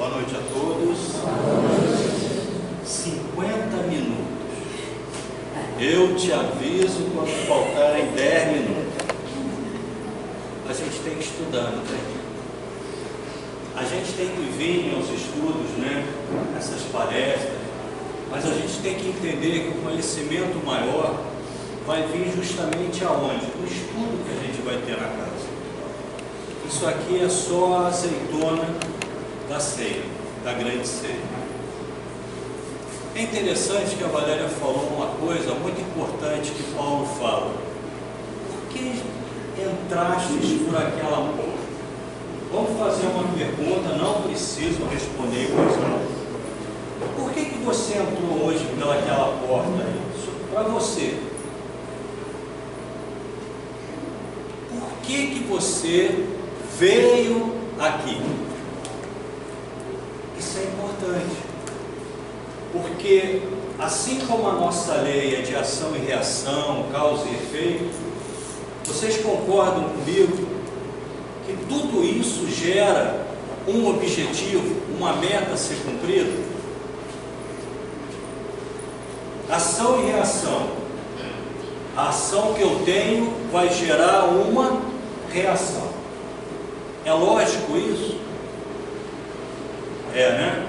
Boa noite a todos. 50 minutos. Eu te aviso quando faltarem 10 minutos. A gente tem que estudar, não tem? A gente tem que vir aos estudos, né? Essas palestras. Mas a gente tem que entender que o conhecimento maior vai vir justamente aonde? No estudo que a gente vai ter na casa. Isso aqui é só a azeitona da ceia, da grande ceia. É interessante que a Valéria falou uma coisa muito importante que Paulo fala. Por que entrastes por aquela porta? Vamos fazer uma pergunta, não preciso responder coisa não. Por que você entrou hoje pelaquela porta aí? Para você. Por que você veio aqui? Isso é importante. Porque assim como a nossa lei é de ação e reação, causa e efeito, vocês concordam comigo que tudo isso gera um objetivo, uma meta a ser cumprida? Ação e reação. A ação que eu tenho vai gerar uma reação. É lógico isso? É, né?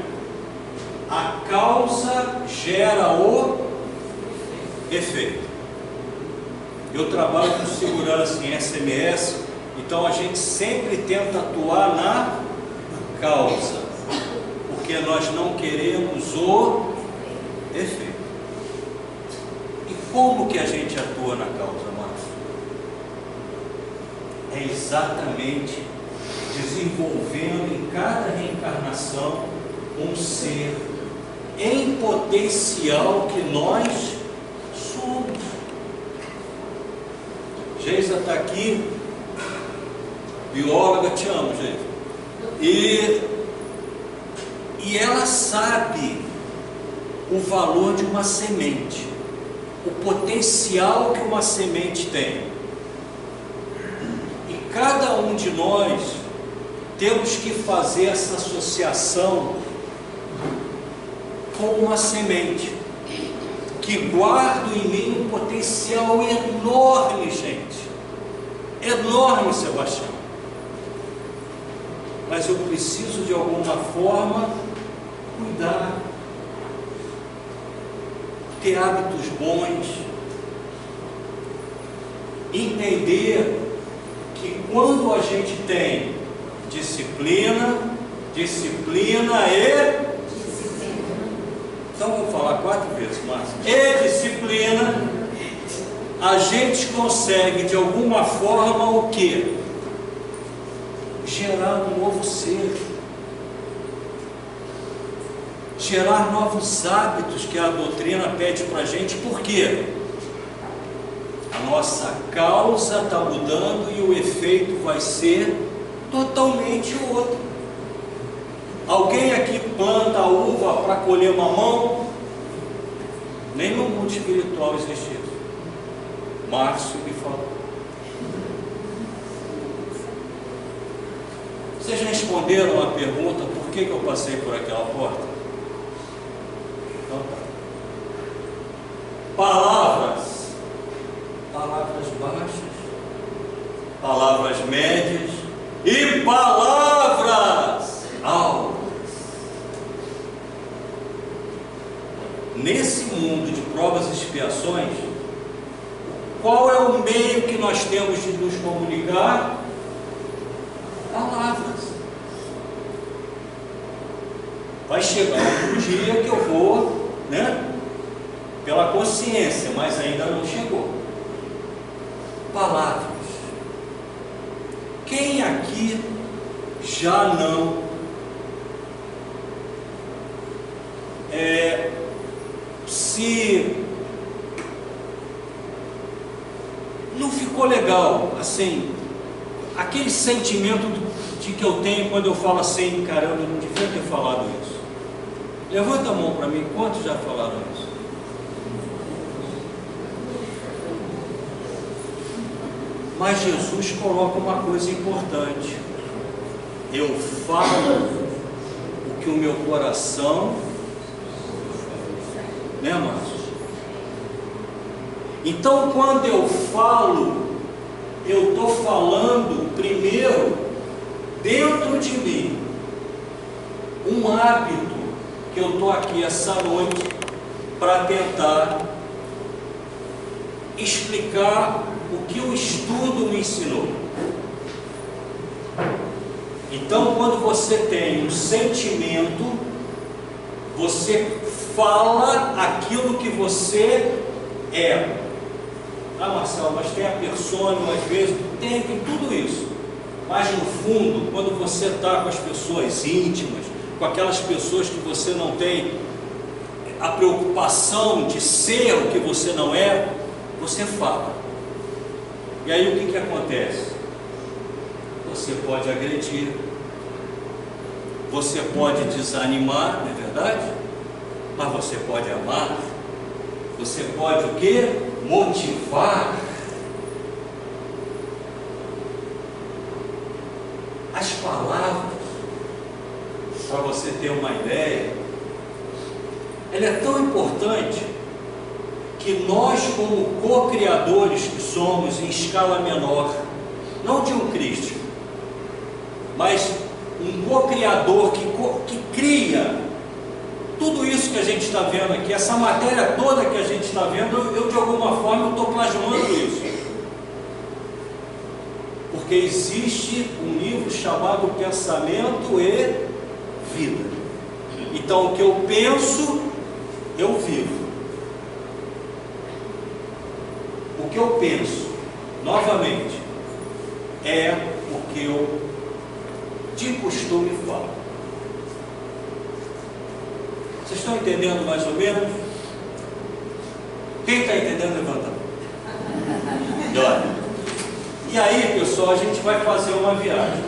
A causa gera o efeito. Eu trabalho com segurança em SMS, então a gente sempre tenta atuar na causa, porque nós não queremos o efeito. Como que a gente atua na causa, Márcio? É exatamente desenvolvendo em cada reencarnação um ser em potencial que nós somos. Geisa está aqui, bióloga, te amo, Geisa. E ela sabe o valor de uma semente. O potencial que uma semente tem. E cada um de nós temos que fazer essa associação com uma semente que guarda em mim um potencial enorme, gente. Enorme, Sebastião. Mas eu preciso de alguma forma cuidar. Ter hábitos bons, entender que quando a gente tem disciplina e então vou falar 4 vezes, Márcio, e disciplina, a gente consegue de alguma forma o quê? Gerar um novo ser. Gerar novos hábitos que a doutrina pede para a gente. Por quê? A nossa causa está mudando e o efeito vai ser totalmente outro. Alguém aqui planta a uva para colher mamão? Nem no mundo espiritual existe isso. Márcio me falou. Vocês responderam a pergunta por que eu passei por aquela porta? Palavras baixas, palavras médias e palavras altas. Nesse mundo de provas e expiações, qual é o meio que nós temos de nos comunicar? Palavras. Vai chegar um dia que eu vou, né? Pela consciência, mas ainda não chegou. Palavras. Quem aqui já não se não ficou legal, assim, aquele sentimento de que eu tenho quando eu falo assim, caramba, eu não devia ter falado isso. Levanta a mão para mim, quantos já falaram isso? Mas Jesus coloca uma coisa importante. Eu falo o que o meu coração, né, Márcio? Então, quando eu falo, eu estou falando primeiro dentro de mim um hábito que eu estou aqui essa noite para tentar explicar o que o estudo me ensinou. Então, quando você tem um sentimento, você fala aquilo que você é. Ah, Marcelo, mas tem a persona, às vezes, tem tudo isso. Mas no fundo, quando você está com as pessoas íntimas, com aquelas pessoas que você não tem a preocupação de ser o que você não é, você fala. E aí o que acontece? Você pode agredir, você pode desanimar, não é verdade? Mas você pode amar, você pode o quê? Motivar. As palavras, para você ter uma ideia, ela é tão importante que nós, como co-criadores que somos em escala menor, não de um Cristo, mas um co-criador que cria tudo isso que a gente está vendo aqui, essa matéria toda que a gente está vendo, eu de alguma forma estou plasmando isso. Porque existe um livro chamado Pensamento e Vida. Então, o que eu penso, eu vivo. O que eu penso, novamente, é o que eu de costume falo. Vocês estão entendendo mais ou menos? Quem está entendendo, levanta a mão. E aí, pessoal, a gente vai fazer uma viagem.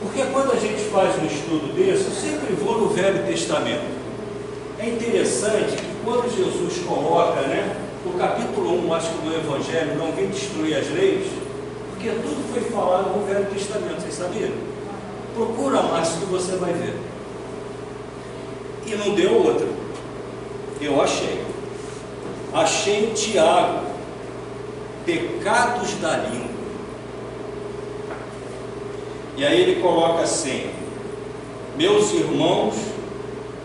Porque quando a gente faz um estudo desse, eu sempre vou no Velho Testamento. É interessante que quando Jesus coloca, né, no capítulo 1, acho que do Evangelho, não vim destruir as leis, porque tudo foi falado no Velho Testamento, vocês sabiam? Procura mais que você vai ver. E não deu outra. Eu achei. Achei Tiago, pecados da língua. E aí ele coloca assim: meus irmãos,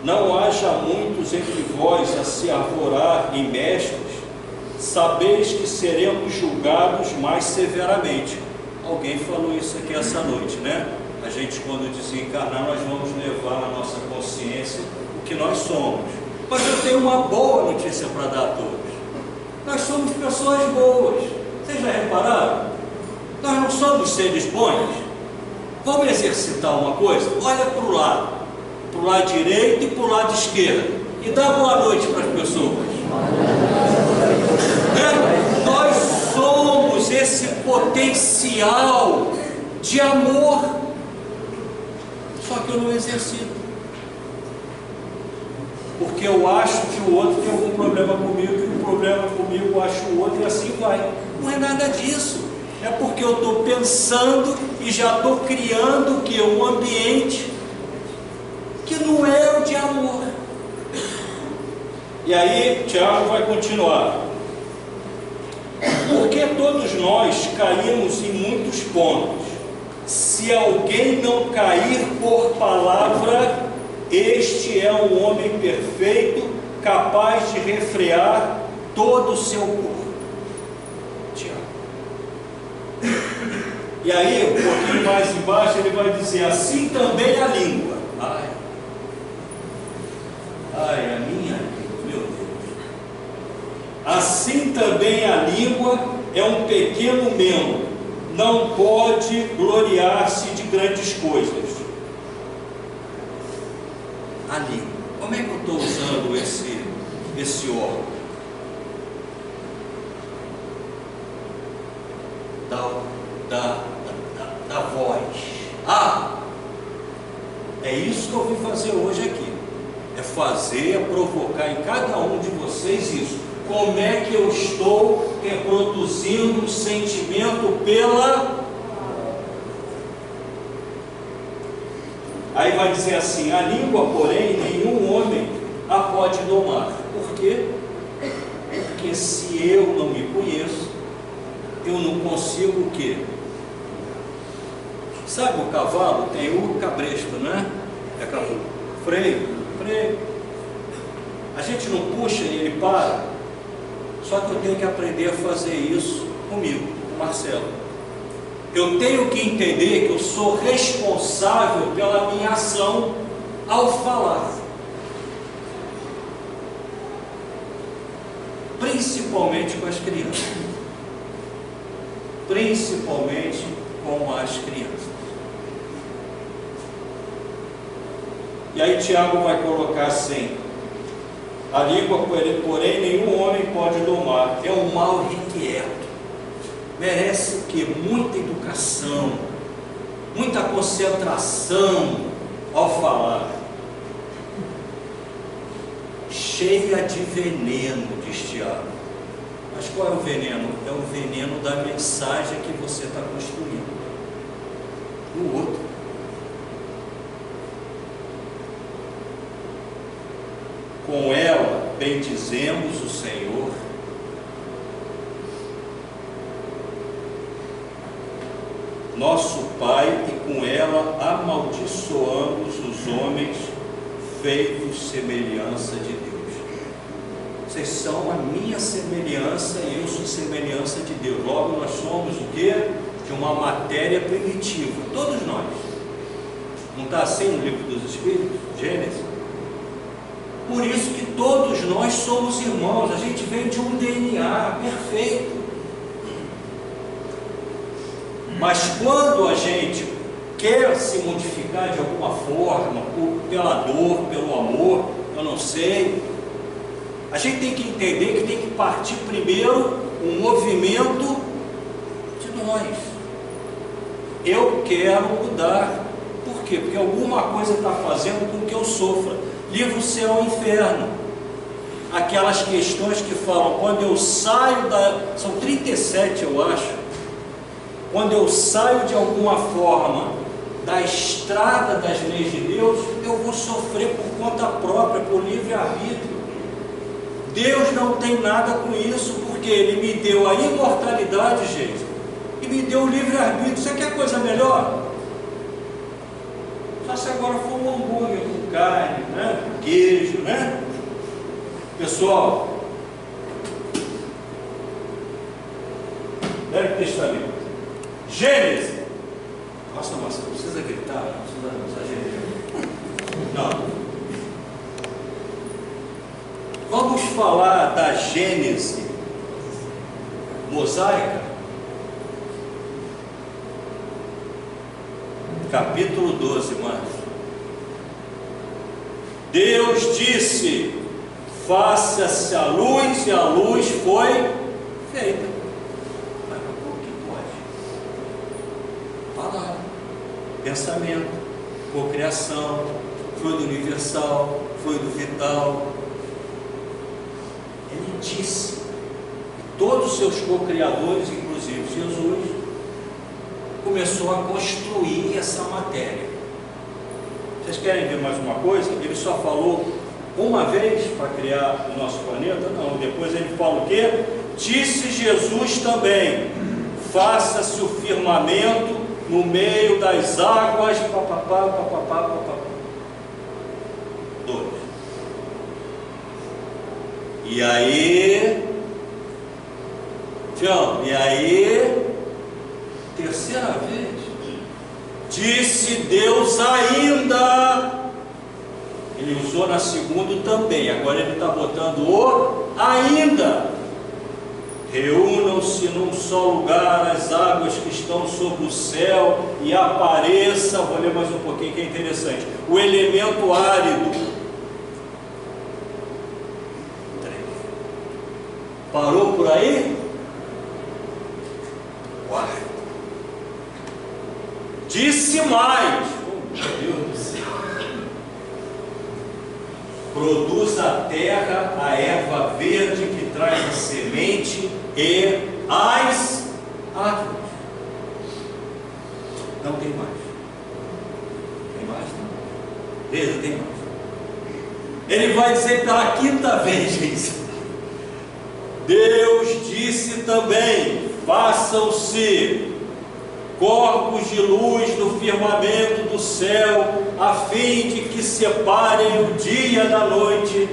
não haja muitos entre vós a se arvorar em mestres, sabeis que seremos julgados mais severamente. Alguém falou isso aqui essa noite, né? A gente, quando desencarnar, nós vamos levar na nossa consciência o que nós somos. Mas eu tenho uma boa notícia para dar a todos. Nós somos pessoas boas. Vocês já repararam? Nós não somos seres bons. Vamos exercitar uma coisa? Olha para o lado direito e para o lado esquerdo, e dá boa noite para as pessoas. Nós somos esse potencial de amor, só que eu não exercito. Porque eu acho que o outro tem algum problema comigo, que o problema comigo eu acho o outro, e assim vai. Não é nada disso. É porque eu estou pensando e já estou criando o que? Um ambiente que não é o de amor. E aí, Tiago vai continuar. Porque todos nós caímos em muitos pontos. Se alguém não cair por palavra, este é um homem perfeito, capaz de refrear todo o seu corpo. Tiago. E aí, um pouquinho mais embaixo, ele vai dizer: assim também a língua. Ai, a minha língua, meu Deus. Assim também a língua é um pequeno membro, não pode gloriar-se de grandes coisas. A língua. Como é que eu estou usando esse órgão? Da voz. É isso que eu vim fazer hoje aqui. É fazer, é provocar em cada um de vocês isso. Como é que eu estou reproduzindo um sentimento pela... Aí vai dizer assim: a língua, porém, nenhum homem a pode domar. Por quê? Porque se eu não me conheço, eu não consigo o quê? Sabe o cavalo? Tem o cabresto, não é? É cavalo. Freio. A gente não puxa e ele para. Só que eu tenho que aprender a fazer isso comigo, com o Marcelo. Eu tenho que entender que eu sou responsável pela minha ação ao falar. Principalmente com as crianças. Principalmente com as crianças. E aí Tiago vai colocar assim: a língua, porém, nenhum homem pode domar. É um mal irrequieto. Merece o quê? Muita educação, muita concentração ao falar. Cheia de veneno, diz Tiago. Mas qual é o veneno? É o veneno da mensagem que você está construindo no outro. Com ela bendizemos o Senhor, nosso Pai, e com ela amaldiçoamos os homens feitos semelhança de Deus. Vocês são a minha semelhança e eu sou semelhança de Deus. Logo nós somos o quê? De uma matéria primitiva, todos nós. Não está assim no livro dos Espíritos? Gênesis. Por isso que todos nós somos irmãos, a gente vem de um DNA perfeito. Mas quando a gente quer se modificar de alguma forma, pela dor, pelo amor, eu não sei, a gente tem que entender que tem que partir primeiro um movimento de nós. Eu quero mudar. Por quê? Porque alguma coisa está fazendo com que eu sofra. Livro Céu e Inferno, aquelas questões que falam, quando eu saio são 37 eu acho, quando eu saio de alguma forma da estrada das leis de Deus, eu vou sofrer por conta própria, por livre-arbítrio. Deus não tem nada com isso, porque Ele me deu a imortalidade, gente, e me deu o livre-arbítrio. Você quer coisa melhor? Só se agora for um hambúrguer com carne, né? Queijo, né? Pessoal, Velho Testamento, Gênesis. Nossa, Marcelo, não precisa gritar, não precisa não. Vamos falar da Gênese mosaica, capítulo 12, Marcos. Deus disse: faça-se a luz, e a luz foi feita. Mas como que pode? Palavra, pensamento, cocriação, fluido universal, fluido vital. Ele disse, todos os seus co-criadores, inclusive Jesus, começou a construir essa matéria. Vocês querem ver mais uma coisa? Ele só falou uma vez para criar o nosso planeta? Não, depois ele fala o quê? Disse Jesus também: faça-se o firmamento no meio das águas, papapá, papapá, papapá. 2. E aí, Tião, terceira vez, disse Deus ainda. Ele usou na segunda também, agora ele está botando o ainda. Reúnam-se num só lugar as águas que estão sobre o céu, e apareça, vou ler mais um pouquinho que é interessante, o elemento árido. 3. Parou por aí? 4. Disse mais, oh, meu Deus do céu, produz a terra a erva verde que traz a semente e as árvores. Não tem mais. Tem mais? Não. Veja, tem mais. Ele vai dizer pela quinta vez, gente. Deus disse também: façam-se corpos de luz no firmamento do céu, a fim de que separem o dia da noite.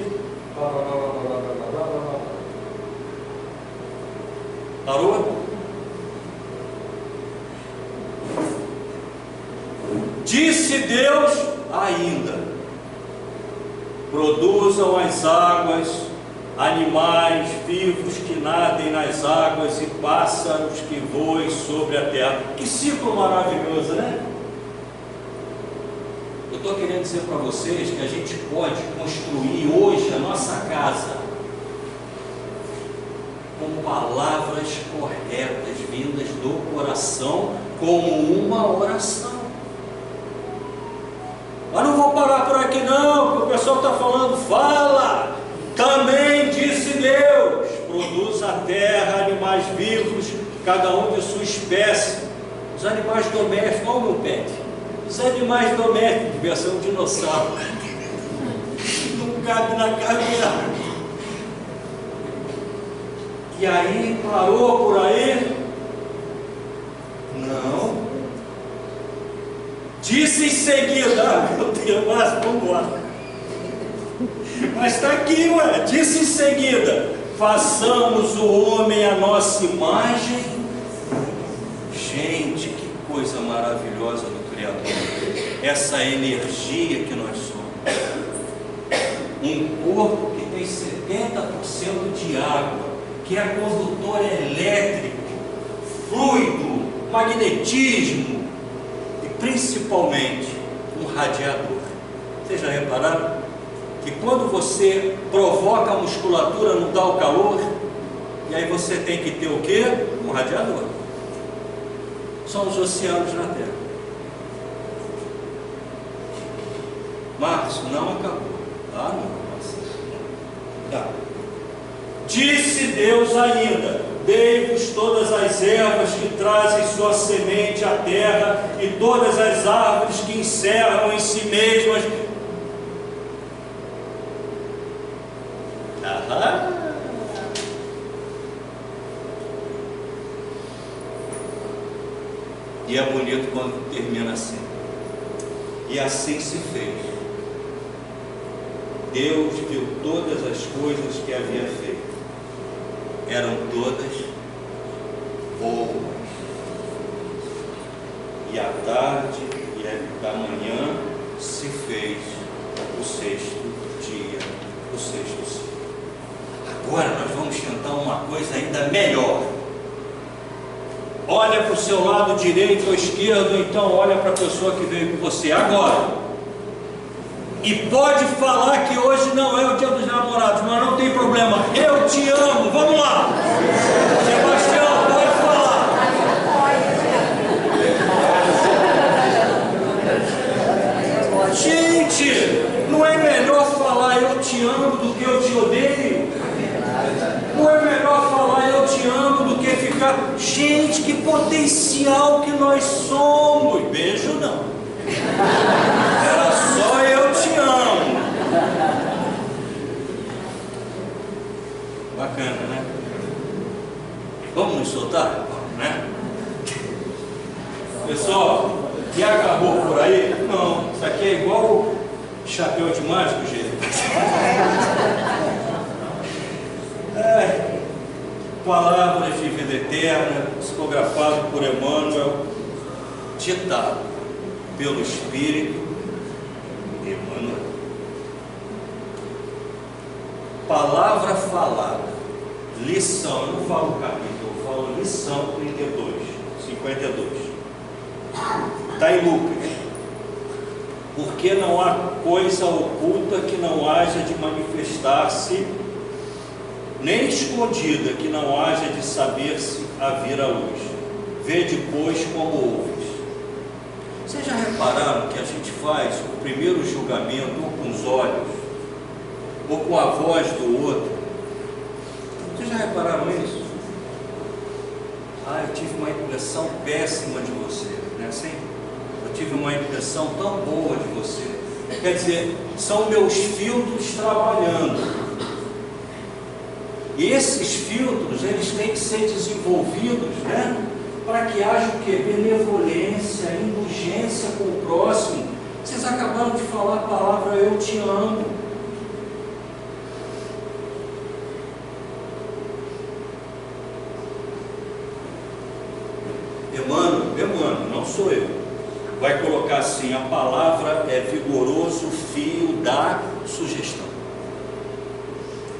Parou? Disse Deus ainda: produzam as águas animais vivos que nadem nas águas e pássaros que voem sobre a terra. Que ciclo maravilhoso, né? Eu estou querendo dizer para vocês que a gente pode construir hoje a nossa casa com palavras corretas vindas do coração, como uma oração. Mas não vou parar por aqui não, porque o pessoal está falando, fala! Também disse Deus: produz a terra animais vivos, cada um de sua espécie. Os animais domésticos, olha o meu pet. Os animais domésticos, devia ser um dinossauro. Não cabe na caminhada. E aí, parou por aí? Não. Disse em seguida, meu Deus, mas vamos embora. Mas está aqui, ué. Disse em seguida: façamos o homem à nossa imagem. Gente, que coisa maravilhosa do Criador. Essa energia que nós somos. Um corpo que tem 70% de água, que é condutor elétrico, fluido, magnetismo e principalmente um radiador. Vocês já repararam que quando você provoca a musculatura não dá o calor? E aí você tem que ter o quê? Um radiador. São os oceanos na Terra. Márcio, não acabou. Ah, não. Tá. Disse Deus ainda: dei-vos todas as ervas que trazem sua semente à terra, e todas as árvores que encerram em si mesmas. E é bonito quando termina assim. E assim se fez. Deus viu todas as coisas que havia feito. Eram todas boas. E à tarde e da manhã se fez o sexto dia, o sexto ciclo. Agora nós vamos tentar uma coisa ainda melhor. Olha para o seu lado direito ou esquerdo, então olha para a pessoa que veio com você agora. E pode falar que hoje não é o dia dos namorados, mas não tem problema. Eu te amo. Vamos lá. Sebastião, pode falar. Gente, não é melhor falar eu te amo do que eu te odeio? Não é melhor falar eu te amo do que ficar... Gente, que potencial que nós somos. Beijo não. Era só eu te amo. Bacana, né? Vamos nos soltar? Né? Pessoal, que acabou por aí? Não, isso aqui é igual chapéu de mágico, gente. Palavras de vida eterna, psicografado por Emmanuel, ditado pelo Espírito Emmanuel. Palavra falada, lição, eu não falo capítulo, eu falo lição 52. Está em Lucas. Porque não há coisa oculta que não haja de manifestar-se, nem escondida que não haja de saber-se a vir à luz. Vede, pois, como ouves. Vocês já repararam que a gente faz o primeiro julgamento ou com os olhos, ou com a voz do outro? Vocês já repararam isso? Ah, eu tive uma impressão péssima de você, não é assim? Eu tive uma impressão tão boa de você. Quer dizer, são meus filtros trabalhando. E esses filtros, eles têm que ser desenvolvidos, né? Para que haja o quê? Benevolência, indulgência com o próximo. Vocês acabaram de falar a palavra eu te amo. Emmanuel, não sou eu. Vai colocar assim, a palavra é vigoroso fio da sugestão.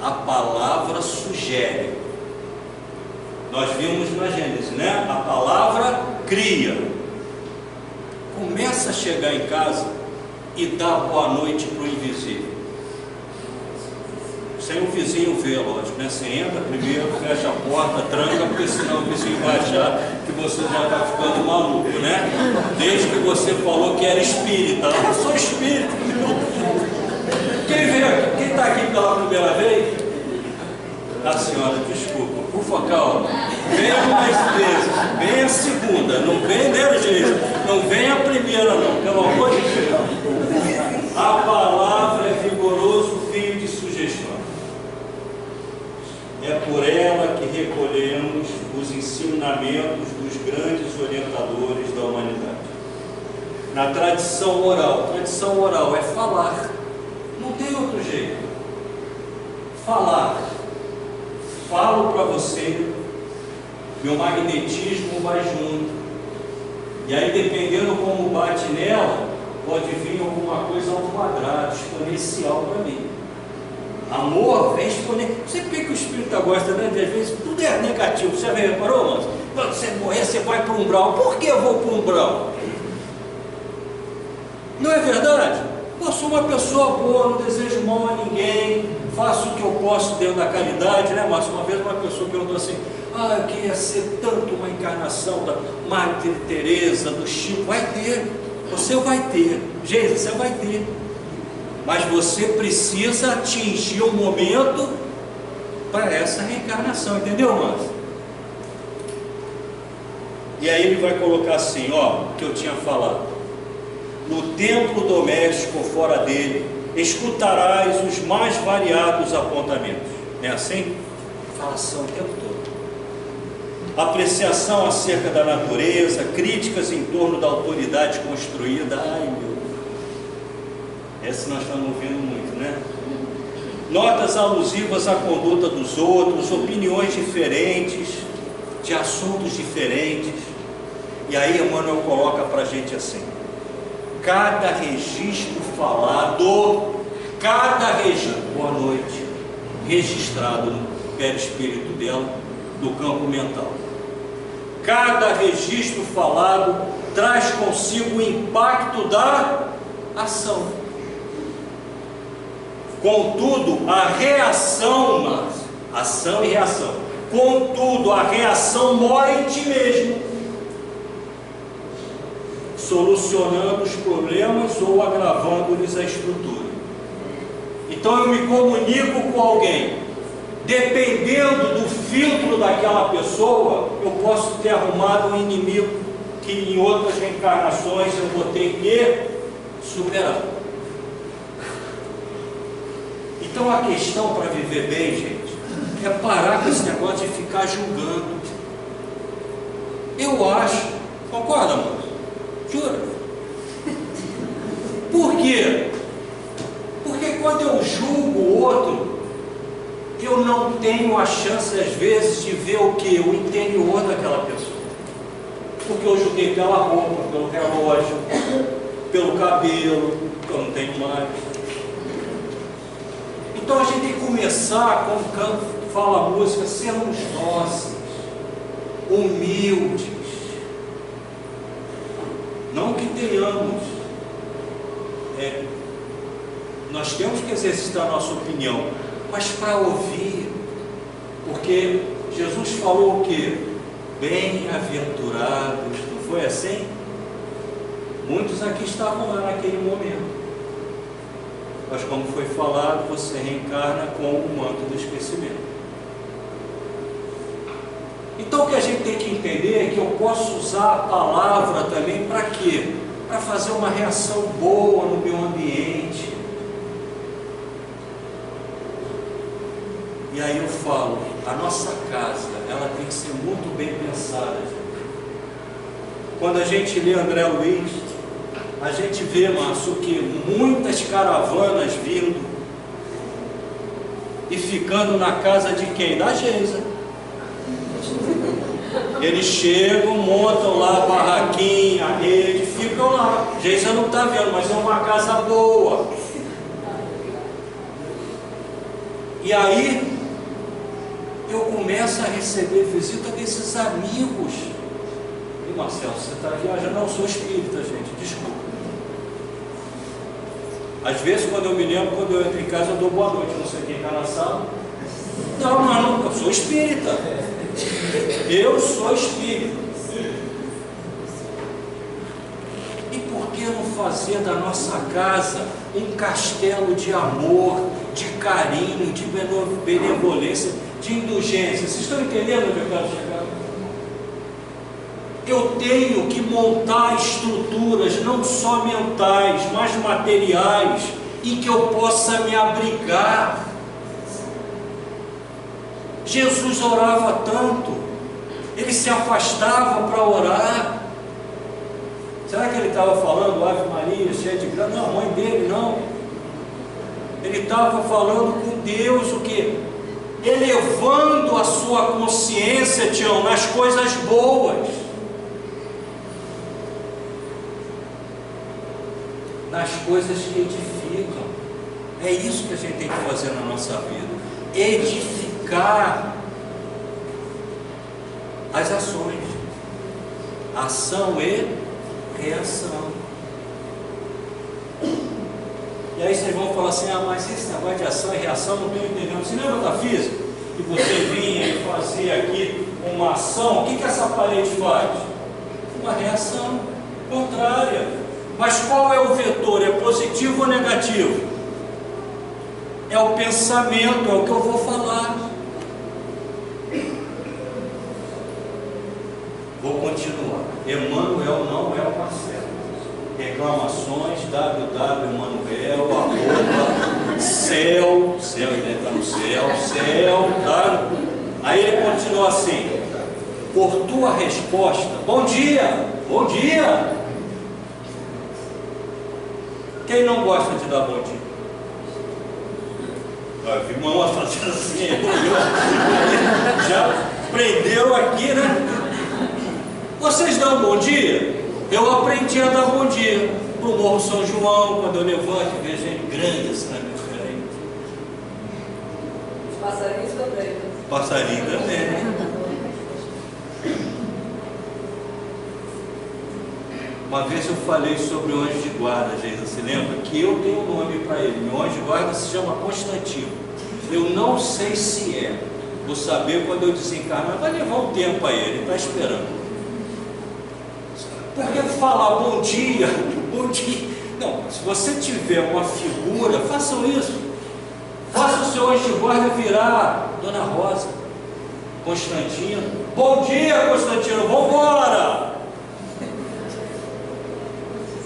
A palavra sugere. Nós vimos na Gênesis, né? A palavra cria. Começa a chegar em casa e dá boa noite para o invisível. Sem o vizinho ver, lógico, né? Você entra primeiro, fecha a porta, tranca, porque senão o vizinho vai achar que você já está ficando maluco, né? Desde que você falou que era espírita. Eu sou espírita, meu. Quem está aqui pela primeira vez? A senhora, desculpa, por favor, calma. Venha mais vezes, venha a segunda, não vem desse jeito, não vem a primeira não, pelo amor de Deus. A palavra é vigoroso fio de sugestão. É por ela que recolhemos os ensinamentos dos grandes orientadores da humanidade. Na tradição oral é falar, não tem outro jeito. Falar. Falo para você, meu magnetismo vai junto. E aí, dependendo como bate nela, pode vir alguma coisa ao quadrado, exponencial para mim. Amor vem exponencial. Você vê que o espírita gosta, né? Às vezes tudo é negativo. Você já reparou, mano? Quando você morrer, você vai para o umbral. Por que eu vou para o umbral? Não é verdade? Eu sou uma pessoa boa, não desejo mal a ninguém, faço o que eu posso dentro da caridade, né, Márcio? Uma vez uma pessoa perguntou assim, eu queria ser tanto uma encarnação da Madre Teresa, do Chico. Vai ter, você vai ter, gente, você vai ter. Mas você precisa atingir o momento para essa reencarnação, entendeu, Márcio? E aí ele vai colocar assim, o que eu tinha falado. No templo doméstico ou fora dele, escutarás os mais variados apontamentos. Não é assim? Falação o tempo todo. Apreciação acerca da natureza, críticas em torno da autoridade construída. Ai, meu Deus. Essa nós estamos ouvindo muito, né? Notas alusivas à conduta dos outros, opiniões diferentes, de assuntos diferentes. E aí Emmanuel coloca para a gente assim. Cada registro falado, boa noite, registrado no perispírito dela, do campo mental. Cada registro falado traz consigo o impacto da ação. Contudo, a reação, ação e reação. Contudo, a reação mora em ti mesmo, solucionando os problemas ou agravando-lhes a estrutura. Então eu me comunico com alguém, dependendo do filtro daquela pessoa, eu posso ter arrumado um inimigo que em outras reencarnações eu vou ter que superar. Então a questão para viver bem, gente, é parar com esse negócio de ficar julgando. Eu acho, concorda, amor? Jura? Por quê? Porque quando eu julgo o outro, eu não tenho a chance, às vezes, de ver o que? O interior daquela pessoa. Porque eu julguei pela roupa, pelo relógio, pelo cabelo, que eu não tenho mais. Então a gente tem que começar, como fala a música, sermos dóceis, humildes. Não que tenhamos, nós temos que exercitar a nossa opinião, mas para ouvir, porque Jesus falou o que? Bem-aventurados, não foi assim? Muitos aqui estavam lá naquele momento, mas como foi falado, você reencarna com o manto do esquecimento. Então o que a gente tem que entender é que eu posso usar a palavra também para quê? Para para fazer uma reação boa no meu ambiente. E aí eu falo, a nossa casa, ela tem que ser muito bem pensada, gente. Quando a gente lê André Luiz, a gente vê, Márcio, que muitas caravanas vindo e ficando na casa de quem? Da Geisa. Eles chegam, montam lá a barraquinha, a rede, ficam lá. Geisa não está vendo, mas é uma casa boa. E aí eu começo a receber visita desses amigos. E Marcelo, você está viajando? Não, eu sou espírita, gente, desculpa. Às vezes, quando eu me lembro, quando eu entro em casa, eu dou boa noite. Não sei quem está na sala. Não, eu sou espírita. Eu sou espírita. E por que não fazer da nossa casa um castelo de amor, de carinho, de benevolência, de indulgência? Vocês estão entendendo onde eu quero chegar? Eu tenho que montar estruturas não só mentais, mas materiais, em que eu possa me abrigar. Jesus orava tanto, ele se afastava para orar. Será que ele estava falando Ave Maria, cheia de graça? Não, a mãe dele não. Ele estava falando com Deus, o quê? Elevando a sua consciência, Tião, nas coisas boas, nas coisas que edificam. É isso que a gente tem que fazer na nossa vida, edificar as ações, ação e reação. E aí vocês vão falar assim, mas esse negócio de ação e reação não estou entendendo. Você lembra da física? Que você vinha e fazia aqui uma ação, o que essa parede faz? Uma reação contrária. Mas qual é o vetor? É positivo ou negativo? É o pensamento, é o que eu vou falar. Vou continuar. Emanuel não é o Marcelo. Reclamações, www.emanuel, céu, ele está no céu, tá? Aí ele continua assim, por tua resposta, bom dia. Quem não gosta de dar bom dia? Eu vi uma fazendo assim, já prendeu aqui, né? Vocês dão bom dia? Eu aprendi a dar bom dia para o Morro São João, quando eu levanto e vejo gente grande assim na minha frente. Os passarinhos também. Passarinho também, né? Uma vez eu falei sobre o anjo de guarda, Geisa, se lembra? Que eu tenho um nome para ele. Meu anjo de guarda se chama Constantino. Eu não sei se é. Vou saber quando eu desencarnar. Vai levar um tempo a ele está esperando. Porque falar bom dia. Não, se você tiver uma figura, façam isso. Faça o seu anjo de guarda virar Dona Rosa, Constantino. Bom dia, Constantino, vamos embora.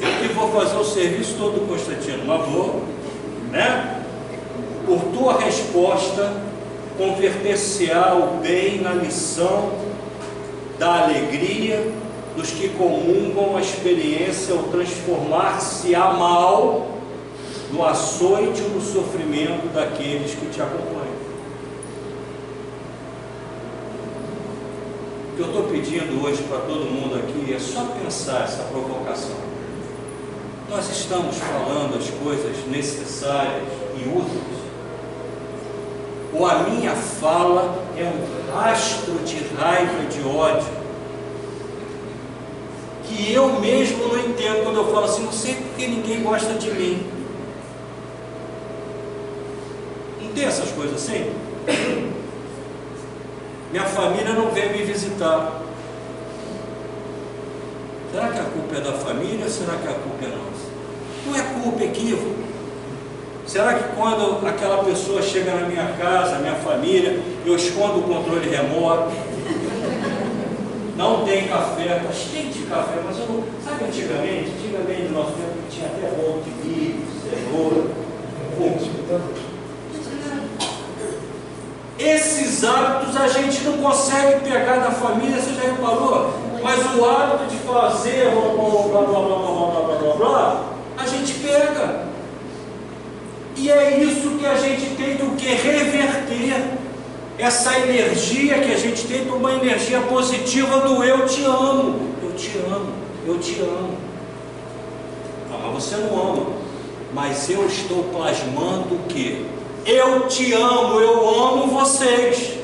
Eu que vou fazer o serviço todo, Constantino, mas vou, né? Por tua resposta, converter-se-á o bem na lição da alegria dos que comungam a experiência ao transformar-se-á mal no açoite ou no sofrimento daqueles que te acompanham. O que eu estou pedindo hoje para todo mundo aqui é só pensar essa provocação. Nós estamos falando as coisas necessárias e úteis? Ou a minha fala é um rastro de raiva, de ódio, que eu mesmo não entendo quando eu falo assim, não sei porque ninguém gosta de mim. Não tem essas coisas assim? Minha família não vem me visitar. Será que a culpa é da família ou será que a culpa é nossa? Não é culpa, é equívoco. Será que quando aquela pessoa chega na minha casa, minha família, eu escondo o controle remoto? Não tem café, está cheio de café, mas eu não... Sabe antigamente ferrou de milho, cenoura, esses hábitos a gente não consegue pegar na família, você já reparou? Mas o hábito de fazer blá blá blá blá blá blá blá blá, a gente pega. E é isso que a gente tem que reverter. Essa energia que a gente tem para uma energia positiva do eu te amo. Eu te amo, eu te amo. Ah, mas você não ama. Mas eu estou plasmando o quê? Eu te amo, eu amo vocês.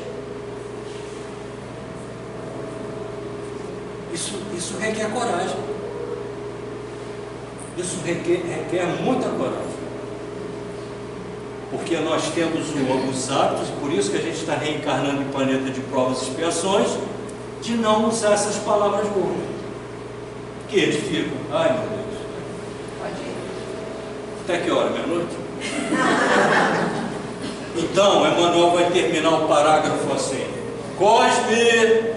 Isso requer coragem. Isso requer muita coragem. Porque nós temos os hábitos, por isso que a gente está reencarnando em planeta de provas e expiações, de não usar essas palavras boas. Que edificam. Ai, meu Deus. Pode ir. Até que hora? Meia-noite? Então, Emmanuel vai terminar o parágrafo assim: Cosme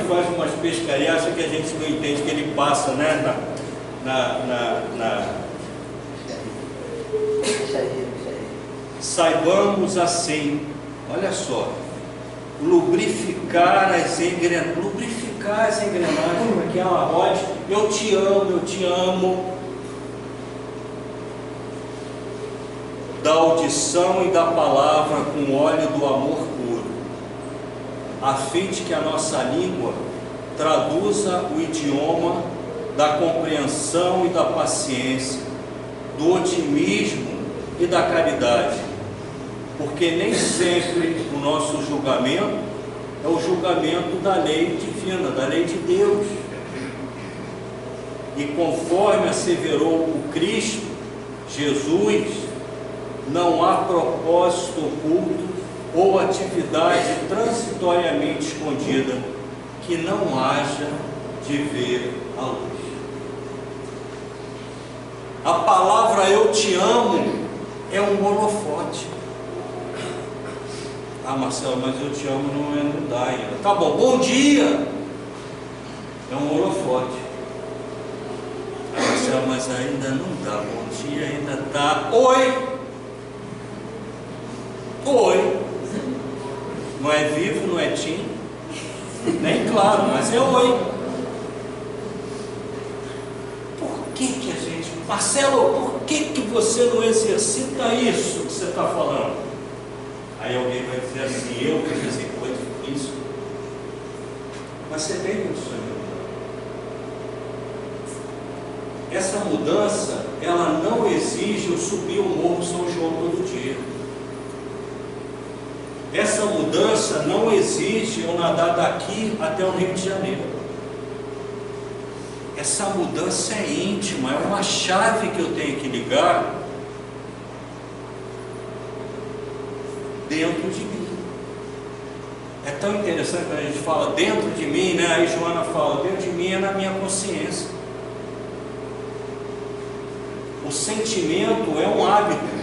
faz umas pescarias, acha que a gente não entende, que ele passa, né, Saibamos assim, olha só, lubrificar as engrenagens, que é uma roda. Eu te amo, da audição e da palavra com óleo do amor puro, a fim de que a nossa língua traduza o idioma da compreensão e da paciência, do otimismo e da caridade, porque nem sempre o nosso julgamento é o julgamento da lei divina, da lei de Deus. E conforme asseverou o Cristo Jesus, não há propósito oculto ou atividade transitoriamente escondida que não haja de ver a luz. A palavra eu te amo é um holofote. Ah, Marcelo, mas eu te amo não dá ainda. Tá bom, bom dia é um holofote. Ah, Marcelo, mas ainda não dá. Bom dia ainda tá. Oi. Não é vivo, não é tim, nem claro, mas é oi. Por que a gente, Marcelo, por que você não exercita isso que você está falando? Aí alguém vai dizer assim, eu que exercito isso. Mas você tem condições de mudar. Essa mudança, ela não exige eu subir o Morro São João todo dia. Essa mudança não exige eu nadar daqui até o Rio de Janeiro. Essa mudança é íntima, é uma chave que eu tenho que ligar dentro de mim. É tão interessante quando a gente fala dentro de mim, né? Aí Joana fala, dentro de mim é na minha consciência. O sentimento é um hábito.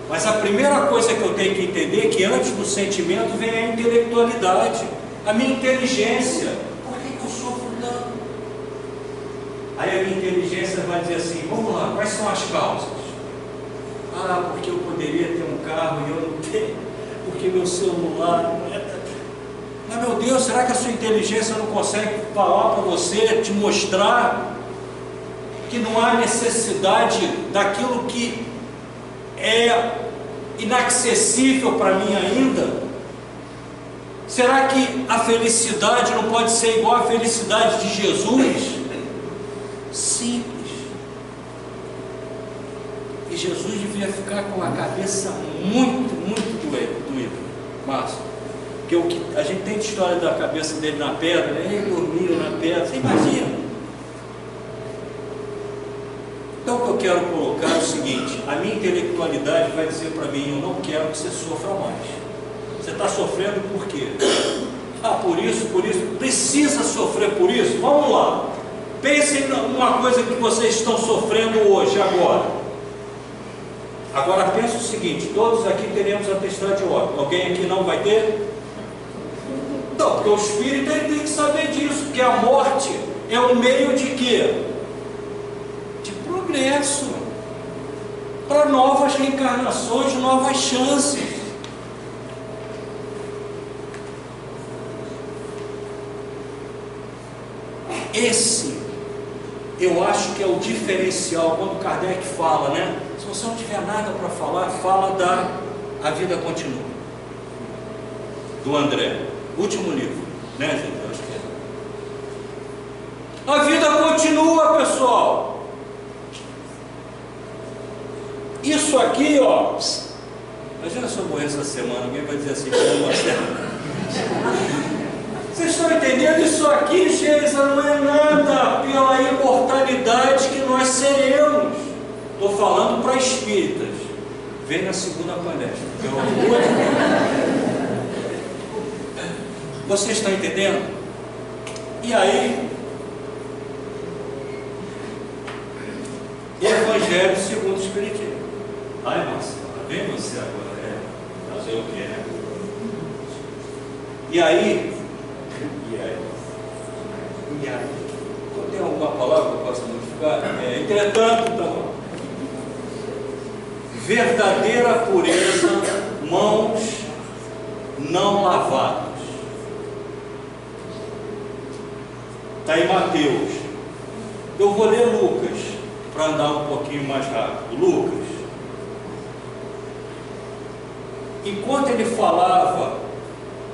Mas a primeira coisa que eu tenho que entender é que antes do sentimento vem a intelectualidade, a minha inteligência. Por que eu sofro tanto? Aí a minha inteligência vai dizer assim, vamos lá, quais são as causas? Ah, porque eu poderia ter um carro e eu não tenho, porque meu celular não é... Mas meu Deus, será que a sua inteligência não consegue falar para você, te mostrar que não há necessidade daquilo que é inacessível para mim ainda? Será que a felicidade não pode ser igual à felicidade de Jesus? Simples. E Jesus devia ficar com a cabeça muito doída, Márcio. Porque a gente tem história da cabeça dele na pedra, né? Ele dormiu na pedra, você imagina? Então o que eu quero colocar é o seguinte, a minha intelectualidade vai dizer para mim, eu não quero que você sofra mais. Você está sofrendo por quê? Ah, por isso, precisa sofrer por isso? Vamos lá. Pensem numa coisa que vocês estão sofrendo hoje, agora. Agora pense o seguinte, todos aqui teremos atestado de óbito. Alguém aqui não vai ter? Não, porque o espírito ele tem que saber disso, porque a morte é um meio de quê? De reencarnações, novas chances. Esse, eu acho que é o diferencial quando Kardec fala, né? Se você não tiver nada para falar, fala da A Vida Continua, do André, último livro, né, gente? Eu acho que é. A vida continua, pessoal. Isso aqui, ó. Imagina se eu morrer essa semana, alguém vai dizer assim, como você? Vocês estão entendendo? Isso aqui, Geisa, não é nada pela imortalidade que nós seremos. Estou falando para espíritas. Vem na segunda palestra. Vocês estão entendendo? E aí, Evangelho segundo o Espiritismo. Ai, Marcelo, vem você agora. Fazer o quê, né? E aí, tem alguma palavra que eu possa modificar? Entretanto, então, verdadeira pureza, mãos não lavadas. Está em Mateus. Eu vou ler Lucas, para andar um pouquinho mais rápido. Lucas. Enquanto ele falava,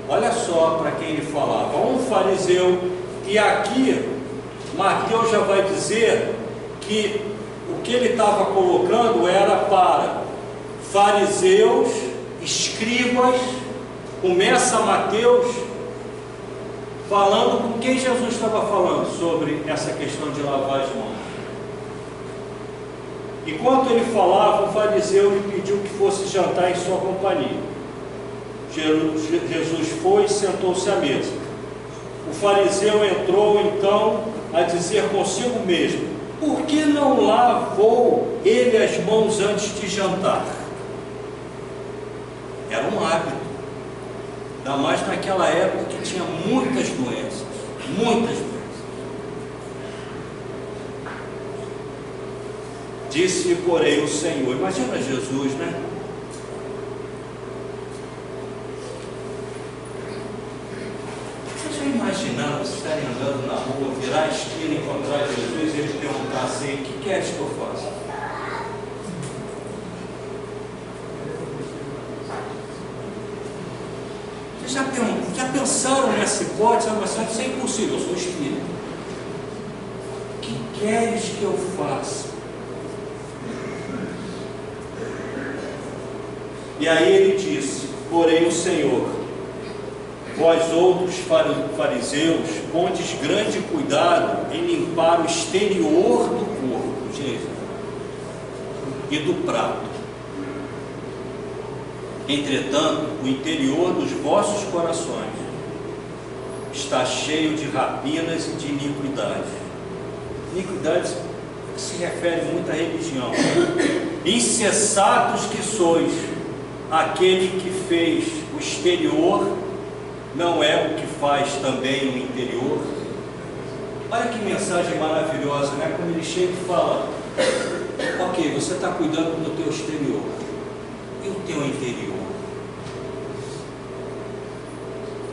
olha só para quem ele falava, um fariseu, e aqui Mateus já vai dizer que o que ele estava colocando era para fariseus, escribas. Começa Mateus falando com quem Jesus estava falando sobre essa questão de lavar as mãos. Enquanto ele falava, o fariseu lhe pediu que fosse jantar em sua companhia. Jesus foi e sentou-se à mesa. O fariseu entrou então a dizer consigo mesmo: por que não lavou ele as mãos antes de jantar? Era um hábito, ainda mais naquela época que tinha muitas doenças, muitas doenças. Disse, porém, o Senhor, imagina Jesus, né? Vocês já imaginaram, vocês estarem andando na rua, virar a esquina, encontrar Jesus e ele perguntar assim: o que queres que eu faça? Vocês já pensaram nessa hipótese? Mas isso é impossível, eu sou espírita. O que queres que eu faça? E aí ele disse, porém o Senhor, vós outros fariseus, pondes grande cuidado em limpar o exterior do corpo, Jesus, e do prato. Entretanto, o interior dos vossos corações está cheio de rapinas e de iniquidade. Iniquidade se refere muito à religião. Insensatos que sois, aquele que fez o exterior não é o que faz também o interior. Olha que mensagem maravilhosa, né? Quando ele chega e fala: ok, você está cuidando do teu exterior, e o teu interior?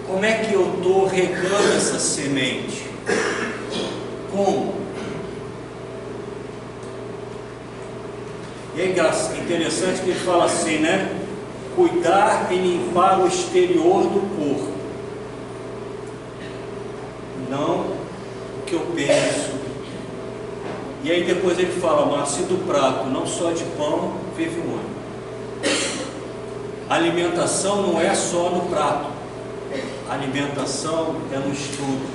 Como é que eu estou regando essa semente? Como? E é interessante que ele fala assim, né? Cuidar e limpar o exterior do corpo, não o que eu penso. E aí depois ele fala, mas se do prato, não só de pão, vive o homem. A alimentação não é só no prato, a alimentação é no estudo.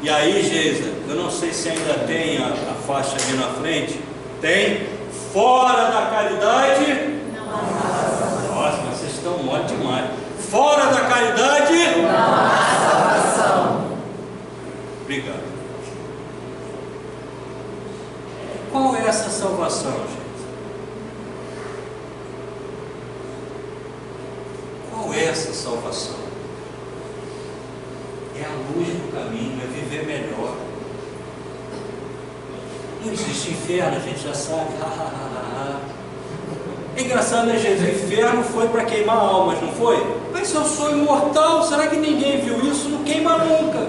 E aí, Geisa, eu não sei se ainda tem a faixa ali na frente, tem, fora da caridade, nossa, mas vocês estão mole demais. Fora da caridade, não há salvação. Obrigado. Qual é essa salvação, gente? Qual é essa salvação? É a luz do caminho, é viver melhor. Não existe inferno, a gente já sabe. É engraçado, né, gente? O inferno foi para queimar almas, não foi? Mas se eu sou imortal, será que ninguém viu isso? Não queima nunca.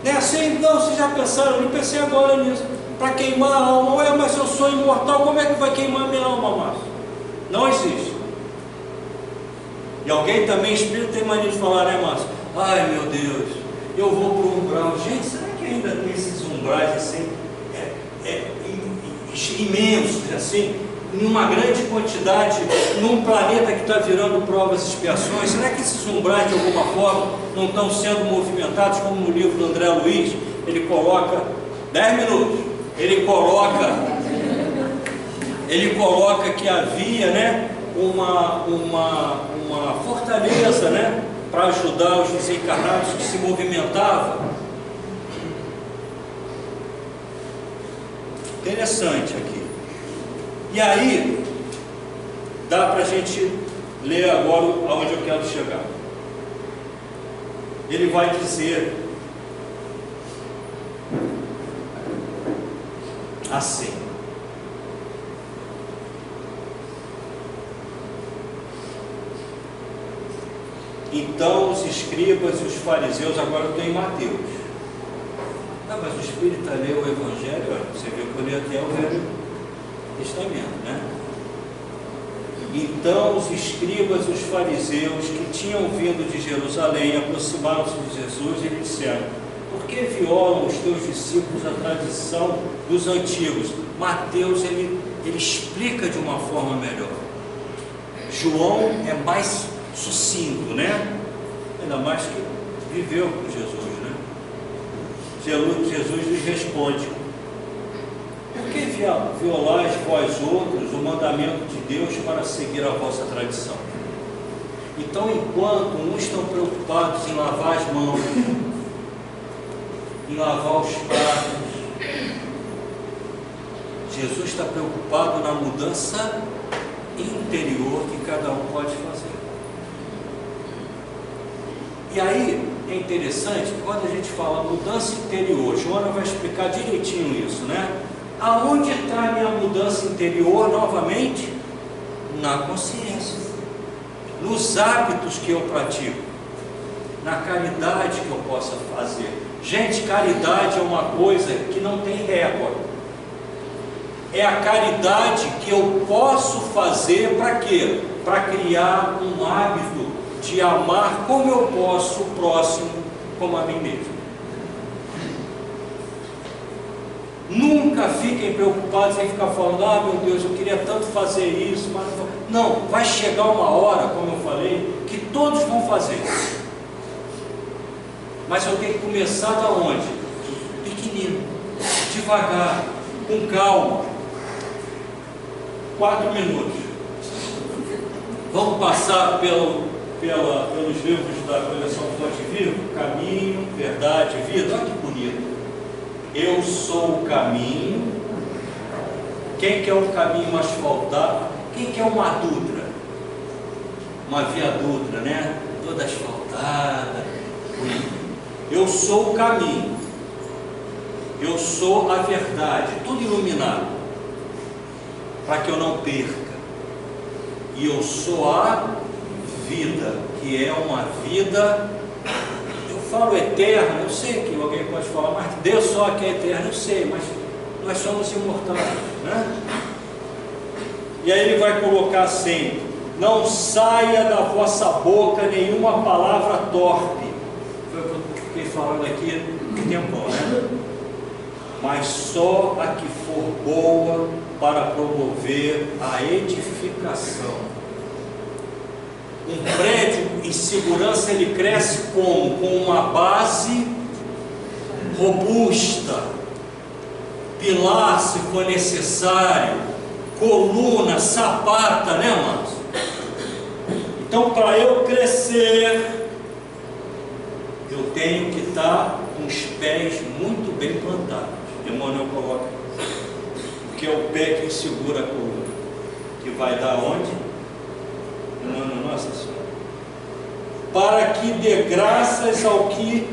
Não é assim? Não, vocês já pensaram? Eu nem pensei agora nisso. Para queimar a alma, ué, mas se eu sou imortal, como é que vai queimar minha alma, Márcio? Não existe. E alguém também, espírito, tem mania de falar, né, Márcio? Ai, meu Deus, eu vou para o umbral. Gente, será que ainda tem esses umbrais assim, imensos, assim, em uma grande quantidade, num planeta que está virando provas e expiações? Será que esses umbrais, de alguma forma, não estão sendo movimentados, como no livro do André Luiz, ele coloca, 10 minutos, ele coloca que havia, né, uma fortaleza, né, para ajudar os desencarnados que se movimentavam. Interessante aqui. E aí, dá para a gente ler agora aonde eu quero chegar. Ele vai dizer assim: então os escribas e os fariseus, agora eu estou em Mateus. Ah, mas o Espírita leu o Evangelho, olha, você viu que eu li até o Velho Testamento, né? Então os escribas e os fariseus que tinham vindo de Jerusalém aproximaram-se de Jesus e lhe disseram: por que violam os teus discípulos a tradição dos antigos? Mateus ele explica de uma forma melhor. João é mais sucinto, né? Ainda mais que viveu com Jesus, né? Jesus lhes responde: por que violais vós outros o mandamento de Deus para seguir a vossa tradição? Então, enquanto uns estão preocupados em lavar as mãos, em lavar os pratos, Jesus está preocupado na mudança interior que cada um pode fazer. E aí é interessante que quando a gente fala mudança interior, Joana vai explicar direitinho isso, né? Aonde está a minha mudança interior novamente? Na consciência, nos hábitos que eu pratico, na caridade que eu possa fazer. Gente, caridade é uma coisa que não tem régua. É a caridade que eu posso fazer para quê? Para criar um hábito de amar como eu posso o próximo como a mim mesmo. Nunca fiquem preocupados em ficar falando: ah, meu Deus, eu queria tanto fazer isso, mas não. Vai chegar uma hora, como eu falei, que todos vão fazer. Mas eu tenho que começar da onde? Pequenino, devagar, com calma. 4 minutos. Vamos passar pelos livros da coleção Fonte Viva: Caminho, Verdade e Vida. Olha que bonito. Eu sou o caminho. Quem quer um caminho asfaltado? Quem quer uma Dutra? Uma via Dutra, né? Toda asfaltada. Eu sou o caminho. Eu sou a verdade. Tudo iluminado, para que eu não perca. E eu sou a vida, que é uma vida, eu falo eterna, eu sei que alguém pode falar, mas Deus só que é eterno, eu sei, mas nós somos imortais, né? E aí ele vai colocar assim: não saia da vossa boca nenhuma palavra torpe. Foi o que eu fiquei falando aqui um tempão, né? Mas só a que for boa para promover a edificação. Um prédio em segurança, ele cresce como? Com uma base robusta, pilar se for necessário, coluna, sapata, né, Márcio? Então, para eu crescer, eu tenho que estar com os pés muito bem plantados. Emmanuel coloca, que é o pé que segura a coluna, que vai dar onde? Nossa Senhora, para que dê graças ao que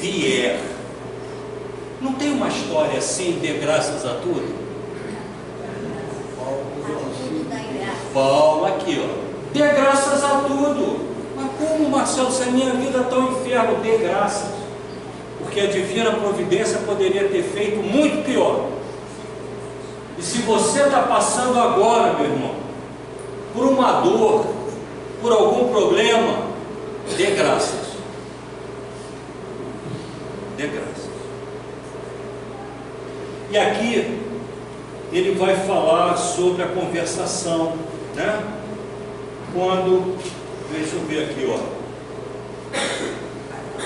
vier. Não tem uma história assim, dê graças a tudo? Paulo, aqui, ó. Dê graças a tudo. Mas como, Marcelo, se a minha vida está um inferno? Dê graças. Porque a divina providência poderia ter feito muito pior. E se você está passando agora, meu irmão, por uma dor, por algum problema, dê graças. Dê graças. E aqui ele vai falar sobre a conversação, né? Quando, deixa eu ver aqui, ó.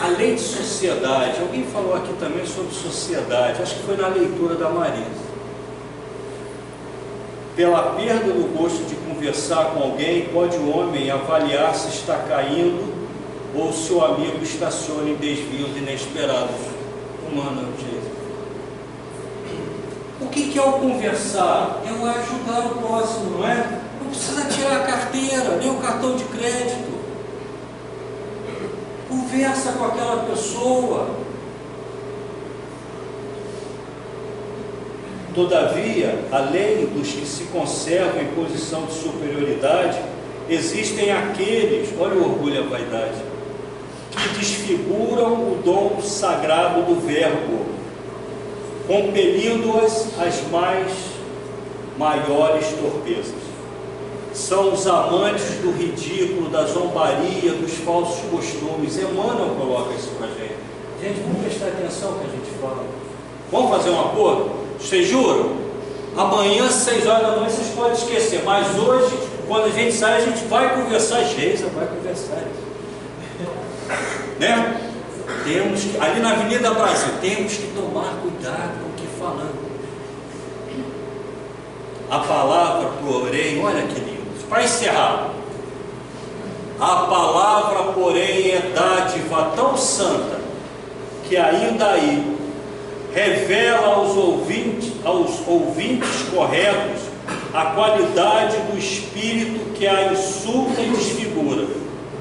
A lei de sociedade, alguém falou aqui também sobre sociedade, acho que foi na leitura da Marisa. Pela perda do gosto de conversar com alguém, pode o homem avaliar se está caindo ou se o amigo estaciona em desvios inesperados. Humano, Jesus. O que é o conversar? É o ajudar o próximo, não é? Não precisa tirar a carteira, nem o cartão de crédito. Conversa com aquela pessoa. Todavia, além dos que se conservam em posição de superioridade, existem aqueles, olha o orgulho e a vaidade, que desfiguram o dom sagrado do verbo, compelindo-as às maiores torpezas. São os amantes do ridículo, da zombaria, dos falsos costumes. Emmanuel coloca isso para a gente. Gente, vamos prestar atenção no que a gente fala. Vamos fazer um acordo? Vocês juram? Amanhã, às 6 horas da manhã, vocês podem esquecer. Mas hoje, quando a gente sai, a gente vai conversar. Geisa vai conversar. Né? Temos que, ali na Avenida Brasil, temos que tomar cuidado com o que falamos. A palavra, porém, olha que lindo. Para encerrar, a palavra, porém, é dádiva tão santa que ainda aí revela aos ouvintes corretos a qualidade do espírito que a insulta e desfigura,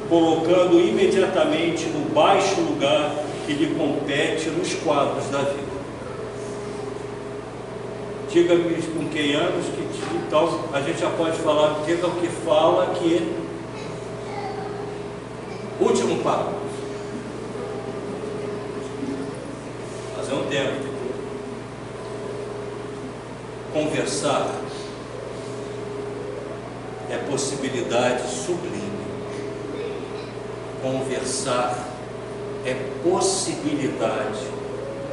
colocando imediatamente no baixo lugar que lhe compete nos quadros da vida. Diga-me com quem anos, que então a gente já pode falar, diga o que fala, que ele... Último parágrafo. Fazer um tempo. Conversar é possibilidade sublime. Conversar é possibilidade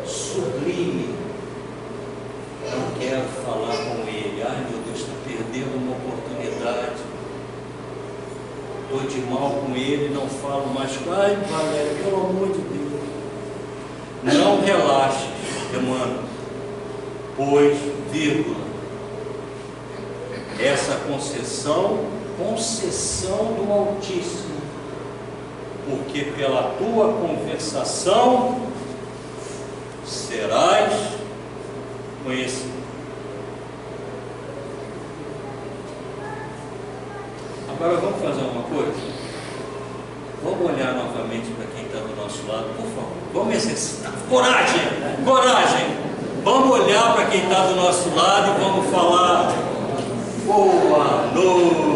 sublime. Não quero falar com ele. Ai, meu Deus, estou perdendo uma oportunidade. Estou de mal com ele, não falo mais. Ai, Valéria, pelo amor de Deus. Não relaxe, Emmanuel, pois, vírgula, essa concessão do Altíssimo, porque pela tua conversação serás conhecido. Agora vamos fazer uma coisa. Vamos olhar novamente para quem está do nosso lado, por favor. Vamos exercitar. Coragem! Coragem! Vamos olhar para quem está do nosso lado e vamos falar boa noite.